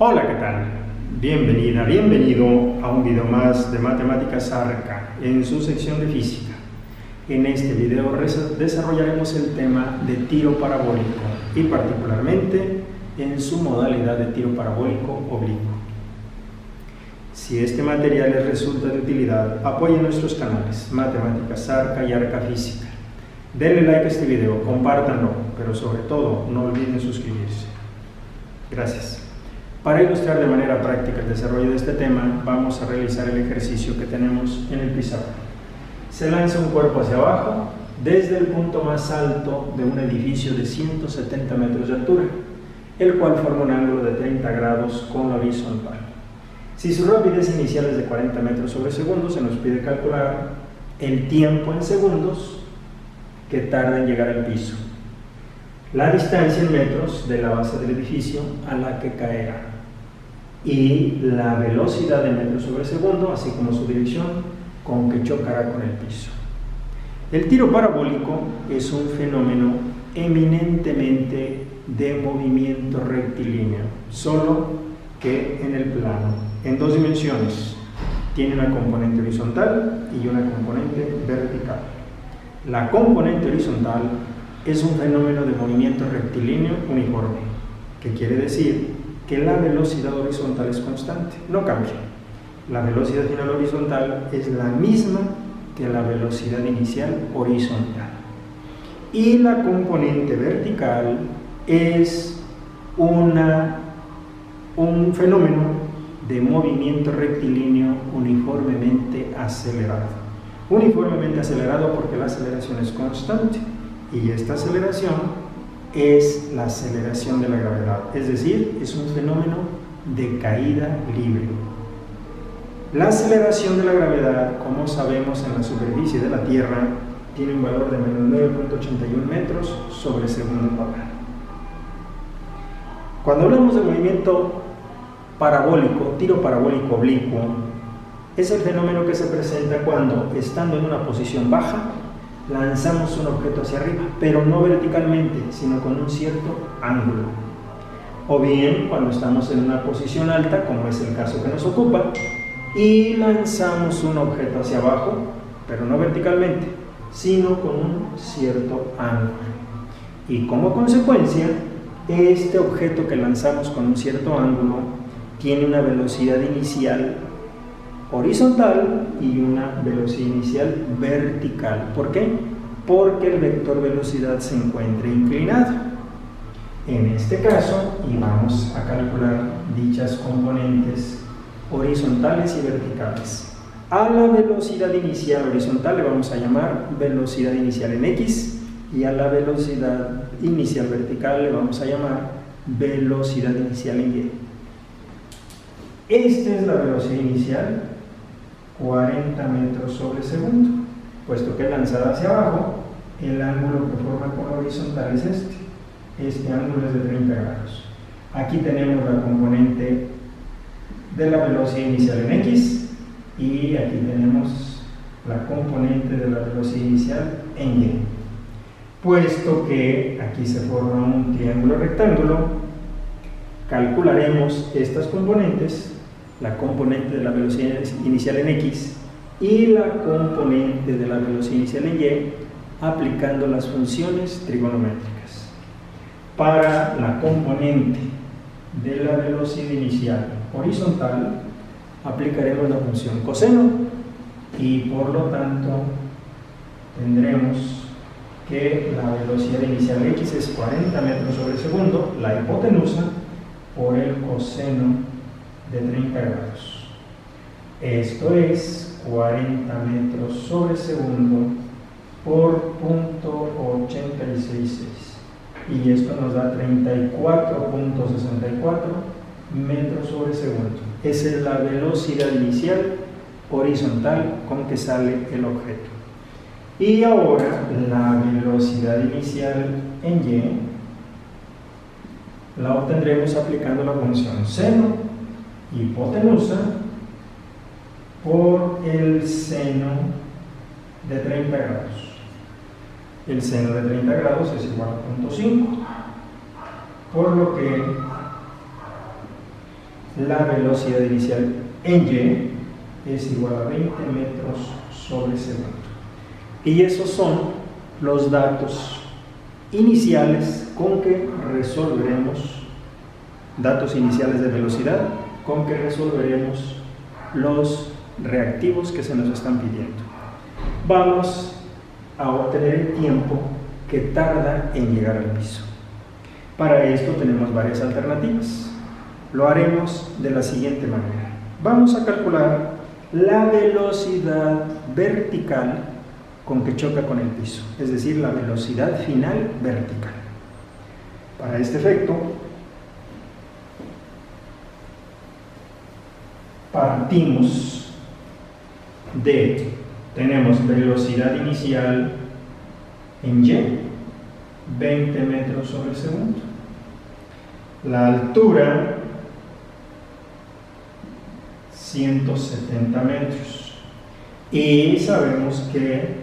Hola, ¿qué tal? Bienvenida, bienvenido a un video más de Matemáticas Arca en su sección de física. En este video desarrollaremos el tema de tiro parabólico y particularmente en su modalidad de tiro parabólico oblicuo. Si este material les resulta de utilidad, apoyen nuestros canales Matemáticas Arca y Arca Física. Denle like a este video, compártanlo, pero sobre todo no olviden suscribirse. Gracias. Para ilustrar de manera práctica el desarrollo de este tema, vamos a realizar el ejercicio que tenemos en el pizarrón. Se lanza un cuerpo hacia abajo desde el punto más alto de un edificio de 170 metros de altura, el cual forma un ángulo de 30 grados con la horizontal. Si su rapidez inicial es de 40 metros sobre segundo, se nos pide calcular el tiempo en segundos que tarda en llegar al piso, la distancia en metros de la base del edificio a la que caerá y la velocidad en metros sobre segundo, así como su dirección con que chocará con el piso. El tiro parabólico es un fenómeno eminentemente de movimiento rectilíneo, solo que en el plano, en dos dimensiones. Tiene una componente horizontal y una componente vertical. La componente horizontal es un fenómeno de movimiento rectilíneo uniforme, que quiere decir que la velocidad horizontal es constante, no cambia. La velocidad final horizontal es la misma que la velocidad inicial horizontal. Y la componente vertical es un fenómeno de movimiento rectilíneo uniformemente acelerado. Uniformemente acelerado porque la aceleración es constante y esta aceleración es la aceleración de la gravedad, es decir, es un fenómeno de caída libre. La aceleración de la gravedad, como sabemos en la superficie de la Tierra, tiene un valor de menos 9.81 metros sobre segundo cuadrado. Cuando hablamos de movimiento parabólico, tiro parabólico oblicuo, es el fenómeno que se presenta cuando, estando en una posición baja, lanzamos un objeto hacia arriba, pero no verticalmente, sino con un cierto ángulo. O bien cuando estamos en una posición alta, como es el caso que nos ocupa, y lanzamos un objeto hacia abajo, pero no verticalmente, sino con un cierto ángulo. Y como consecuencia, este objeto que lanzamos con un cierto ángulo tiene una velocidad inicial horizontal y una velocidad inicial vertical. ¿Por qué? Porque el vector velocidad se encuentra inclinado. En este caso, y vamos a calcular dichas componentes horizontales y verticales. A la velocidad inicial horizontal le vamos a llamar velocidad inicial en X y a la velocidad inicial vertical le vamos a llamar velocidad inicial en Y. Esta es la velocidad inicial, 40 metros sobre segundo, puesto que lanzada hacia abajo, el ángulo que forma con la horizontal es este ángulo es de 30 grados. Aquí tenemos la componente de la velocidad inicial en X y aquí tenemos la componente de la velocidad inicial en Y. Puesto que aquí se forma un triángulo rectángulo, calcularemos estas componentes, la componente de la velocidad inicial en X y la componente de la velocidad inicial en Y, aplicando las funciones trigonométricas. Para la componente de la velocidad inicial horizontal, aplicaremos la función coseno y por lo tanto tendremos que la velocidad inicial X es 40 metros sobre segundo, la hipotenusa, por el coseno de 30 grados. Esto es 40 metros sobre segundo por 0.866 y esto nos da 34.64 metros sobre segundo. Esa es la velocidad inicial horizontal con que sale el objeto. Y ahora la velocidad inicial en Y la obtendremos aplicando la función seno hipotenusa por el seno de 30 grados. El seno de 30 grados es igual a 0.5, por lo que la velocidad inicial en Y es igual a 20 metros sobre segundo. Y esos son los datos iniciales con que resolveremos, datos iniciales de velocidad con que resolveremos los reactivos que se nos están pidiendo. Vamos a obtener el tiempo que tarda en llegar al piso. Para esto tenemos varias alternativas. Lo haremos de la siguiente manera. Vamos a calcular la velocidad vertical con que choca con el piso, es decir, la velocidad final vertical. Para este efecto, partimos de, tenemos velocidad inicial en Y, 20 metros sobre segundo. La altura, 170 metros. Y sabemos que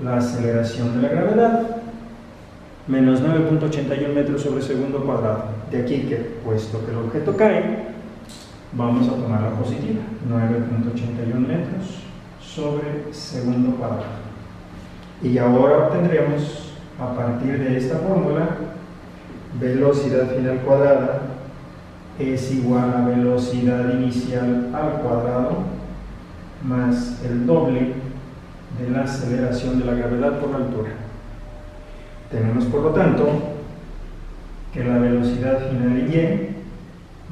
la aceleración de la gravedad, menos 9.81 metros sobre segundo cuadrado. De aquí que, puesto que el objeto cae, vamos a tomar la positiva, 9.81 metros sobre segundo cuadrado. Y ahora obtendremos, a partir de esta fórmula, velocidad final cuadrada es igual a velocidad inicial al cuadrado más el doble de la aceleración de la gravedad por la altura. Tenemos, por lo tanto, que la velocidad final en Y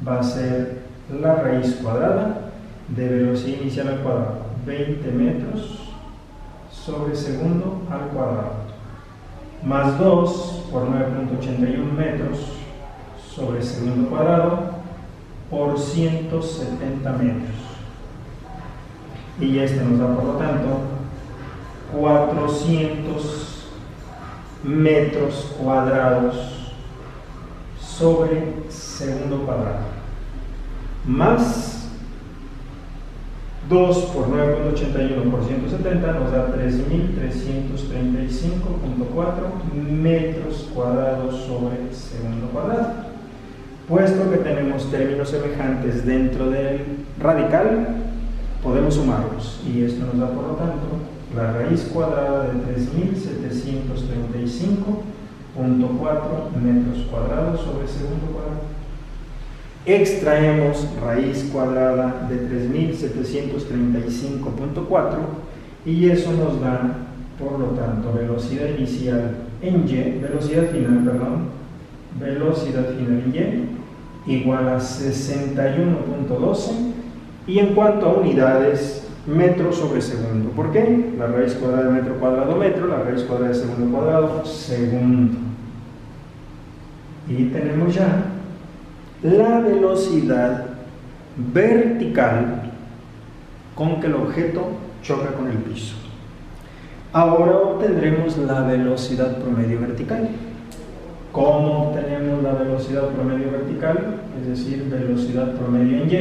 va a ser la raíz cuadrada de velocidad inicial al cuadrado, 20 metros sobre segundo al cuadrado, más 2 por 9.81 metros sobre segundo cuadrado por 170 metros. Y este nos da, por lo tanto, 400 metros cuadrados sobre segundo cuadrado, más 2 por 9.81 por 170 nos da 3.335.4 metros cuadrados sobre segundo cuadrado. Puesto que tenemos términos semejantes dentro del radical, podemos sumarlos, y esto nos da, por lo tanto, la raíz cuadrada de 3.735.4 metros cuadrados sobre segundo cuadrado. Extraemos raíz cuadrada de 3.735.4 y eso nos da, por lo tanto, velocidad inicial en Y, velocidad final en Y igual a 61.12, y en cuanto a unidades, metro sobre segundo. ¿Por qué? La raíz cuadrada de metro cuadrado, metro, la raíz cuadrada de segundo cuadrado, segundo. Y tenemos ya la velocidad vertical con que el objeto choca con el piso. Ahora obtendremos la velocidad promedio vertical. ¿Cómo obtenemos la velocidad promedio vertical? Es decir, velocidad promedio en Y,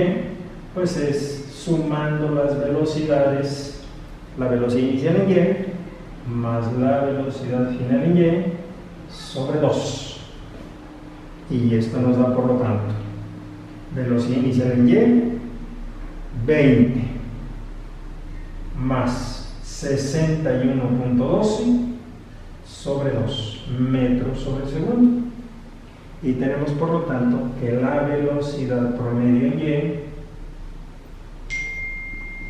pues es sumando las velocidades, la velocidad inicial en Y más la velocidad final en Y sobre 2. Y esto nos da, por lo tanto, velocidad inicial en Y, 20 más 61.12 sobre 2 metros sobre segundo. Y tenemos, por lo tanto, que la velocidad promedio en Y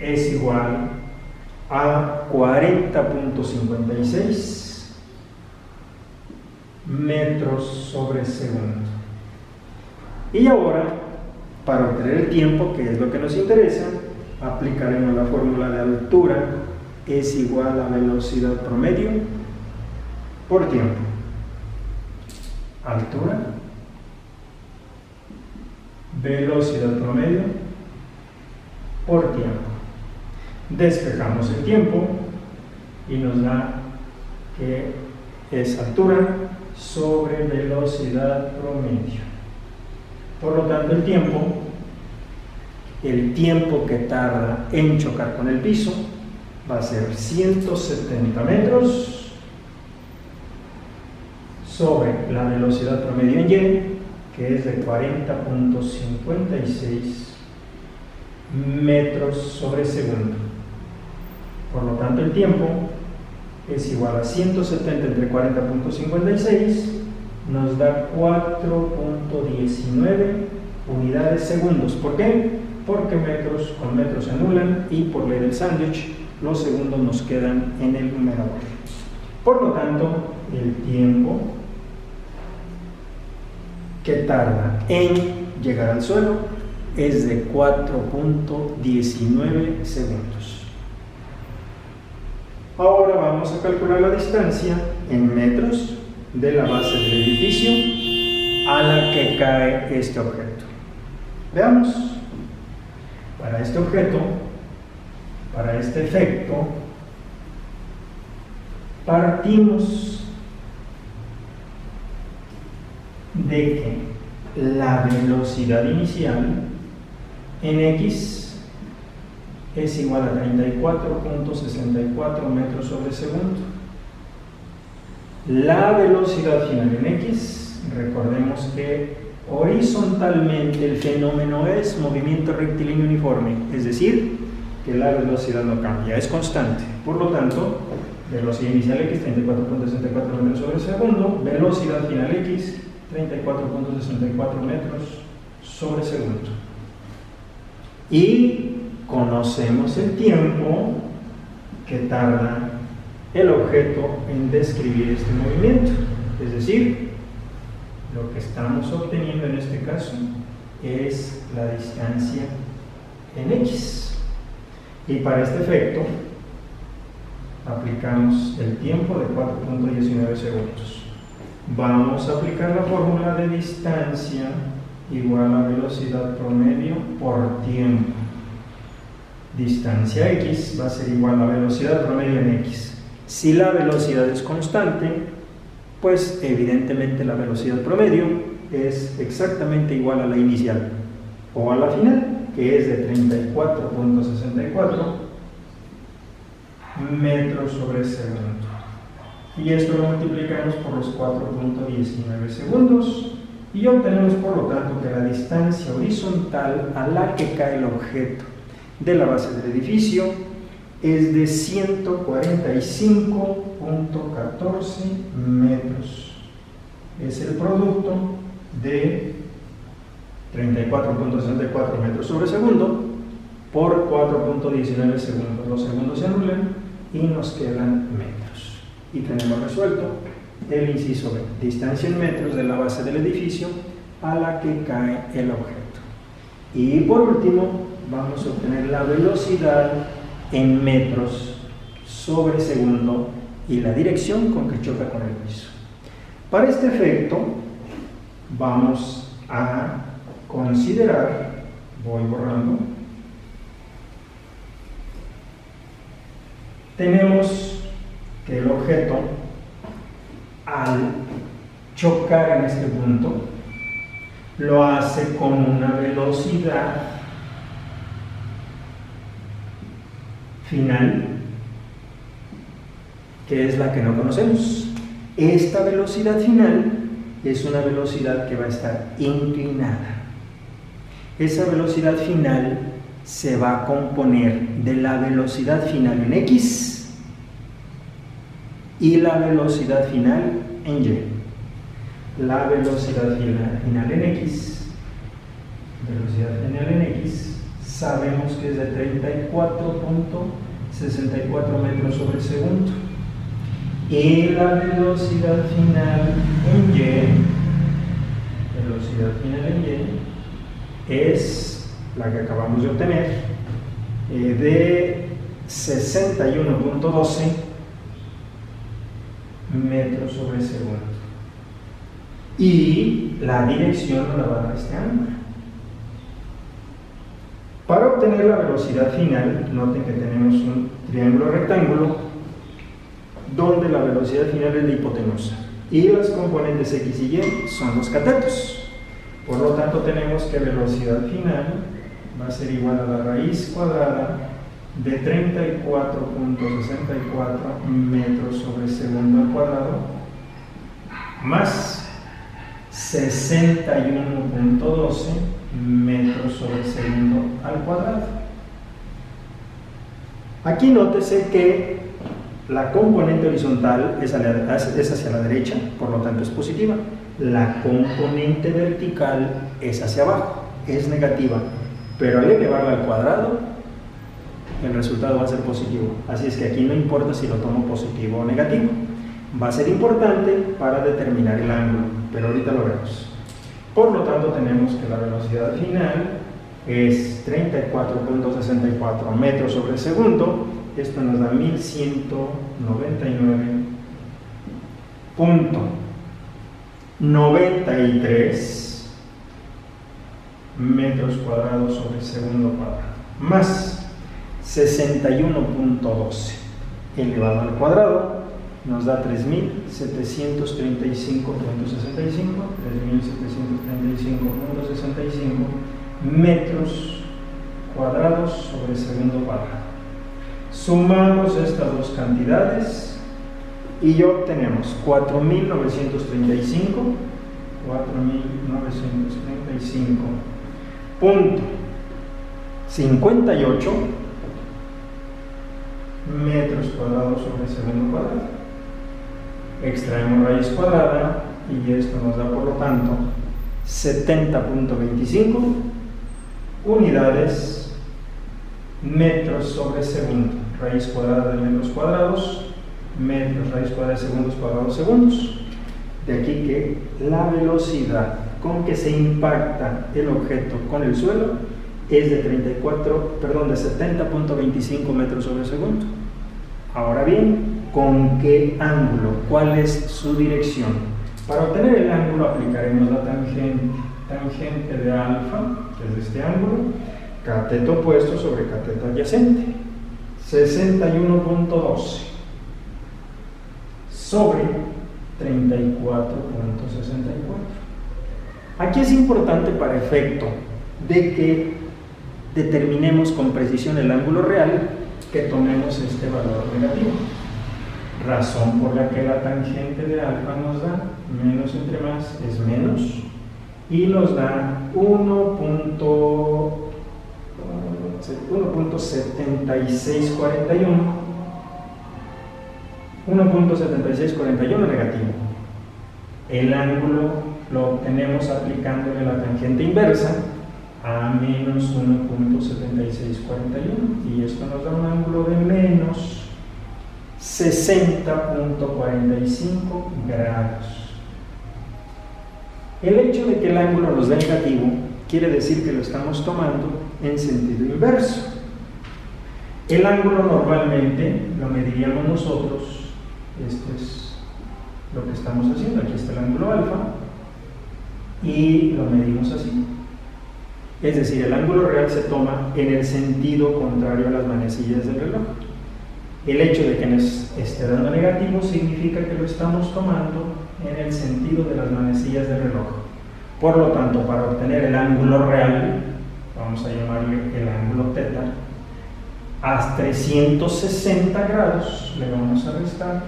es igual a 40.56 metros sobre segundo. Y ahora, para obtener el tiempo, que es lo que nos interesa, aplicaremos la fórmula de altura es igual a velocidad promedio por tiempo. Altura, velocidad promedio por tiempo. Despejamos el tiempo y nos da que es altura sobre velocidad promedio. Por lo tanto, el tiempo que tarda en chocar con el piso va a ser 170 metros sobre la velocidad promedio en Y, que es de 40.56 metros sobre segundo. Por lo tanto, el tiempo es igual a 170 entre 40.56, nos da 4.19 unidades segundos. ¿Por qué? Porque metros con metros se anulan y por ley del sándwich los segundos nos quedan en el numerador. Por lo tanto, el tiempo que tarda en llegar al suelo es de 4.19 segundos. Ahora vamos a calcular la distancia en metros de la base del edificio a la que cae este objeto. Veamos. Para este objeto, para este efecto, partimos de que la velocidad inicial en X es igual a 34.64 metros sobre segundo. La velocidad final en X, recordemos que horizontalmente el fenómeno es movimiento rectilíneo uniforme, es decir, que la velocidad no cambia, es constante. Por lo tanto, velocidad inicial X, 34.64 metros sobre segundo, velocidad final X, 34.64 metros sobre segundo. Y conocemos el tiempo que tarda el objeto en describir este movimiento, es decir, lo que estamos obteniendo en este caso es la distancia en X. Y para este efecto aplicamos el tiempo de 4.19 segundos. Vamos a aplicar la fórmula de distancia igual a velocidad promedio por tiempo. Distancia X va a ser igual a velocidad promedio en X. Si la velocidad es constante, pues evidentemente la velocidad promedio es exactamente igual a la inicial o a la final, que es de 34.64 metros sobre segundo. Y esto lo multiplicamos por los 4.19 segundos y obtenemos por lo tanto que la distancia horizontal a la que cae el objeto de la base del edificio es de 145.14 metros. Es el producto de 34.64 metros sobre segundo por 4.19 segundos. Los segundos se anulan y nos quedan metros. Y tenemos resuelto el inciso B, distancia en metros de la base del edificio a la que cae el objeto. Y por último, vamos a obtener la velocidad en metros sobre segundo y la dirección con que choca con el piso. Para este efecto, vamos a considerar, voy borrando, tenemos que el objeto al chocar en este punto lo hace con una velocidad final que es la que no conocemos. Esta velocidad final es una velocidad que va a estar inclinada. Esa velocidad final se va a componer de la velocidad final en X y la velocidad final en Y. La velocidad final en X, sabemos que es de 34.64 metros sobre segundo. Y la velocidad final en Y, es la que acabamos de obtener, de 61.12 metros sobre segundo. Y la dirección nos la va a dar este ángulo. Para obtener la velocidad final, noten que tenemos un triángulo rectángulo donde la velocidad final es la hipotenusa y las componentes X y Y son los catetos. Por lo tanto, tenemos que velocidad final va a ser igual a la raíz cuadrada de 34.64 metros sobre segundo al cuadrado más 61.12 metros sobre segundo al cuadrado. Aquí nótese que la componente horizontal es hacia la derecha, por lo tanto es positiva. La componente vertical es hacia abajo, es negativa, pero al elevarla al cuadrado, el resultado va a ser positivo. Así es que aquí no importa si lo tomo positivo o negativo. Va a ser importante para determinar el ángulo, pero ahorita lo vemos. Por lo tanto, tenemos que la velocidad final es 34.64 metros sobre segundo. Esto nos da 1199.93 metros cuadrados sobre segundo cuadrado, más 61.12 elevado al cuadrado nos da 3.735.65 metros cuadrados sobre segundo cuadrado. Sumamos estas dos cantidades y ya obtenemos 4.935.58 metros cuadrados sobre segundo cuadrado. Extraemos raíz cuadrada y esto nos da, por lo tanto, 70.25 unidades metros sobre segundo. Raíz cuadrada de metros cuadrados, metros, raíz cuadrada de segundos cuadrados, segundos. De aquí que la velocidad con que se impacta el objeto con el suelo es de 70.25 metros sobre segundo. Ahora bien, ¿con qué ángulo? ¿Cuál es su dirección? Para obtener el ángulo aplicaremos la tangente de alfa, que es este ángulo, cateto opuesto sobre cateto adyacente, 61.12 sobre 34.64. Aquí es importante, para efecto de que determinemos con precisión el ángulo real, que tomemos este valor negativo, razón por la que la tangente de alfa nos da menos entre más es menos y nos da 1.7641 negativo. El ángulo lo obtenemos aplicándole la tangente inversa a menos 1.7641 y esto nos da un ángulo de menos 60.45 grados. El hecho de que el ángulo nos dé negativo quiere decir que lo estamos tomando en sentido inverso. El ángulo normalmente lo mediríamos nosotros, esto es lo que estamos haciendo, aquí está el ángulo alfa y lo medimos así. Es decir, el ángulo real se toma en el sentido contrario a las manecillas del reloj. El hecho de que nos esté dando negativo significa que lo estamos tomando en el sentido de las manecillas del reloj. Por lo tanto, para obtener el ángulo real, vamos a llamarle el ángulo θ, a 360 grados le vamos a restar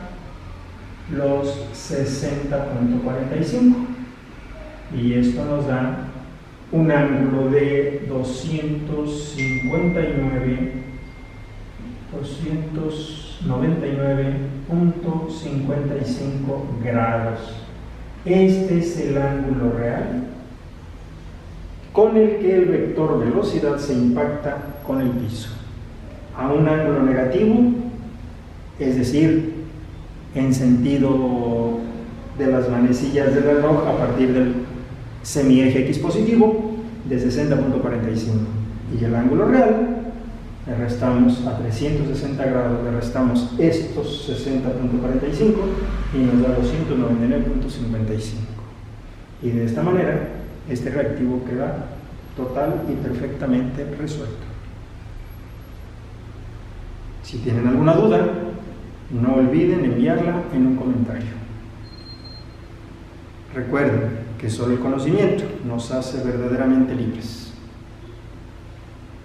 los 60.45 y esto nos da un ángulo de 299.55 grados. Este es el ángulo real con el que el vector velocidad se impacta con el piso. A un ángulo negativo, es decir, en sentido de las manecillas del reloj a partir del semieje X positivo, de 60.45. Y el ángulo real, le restamos a 360 grados, le restamos estos 60.45 y nos da 299.55. Y de esta manera, este reactivo queda total y perfectamente resuelto. Si tienen alguna duda, no olviden enviarla en un comentario. Recuerden que solo el conocimiento nos hace verdaderamente libres.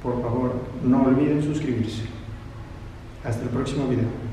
Por favor, no olviden suscribirse. Hasta el próximo video.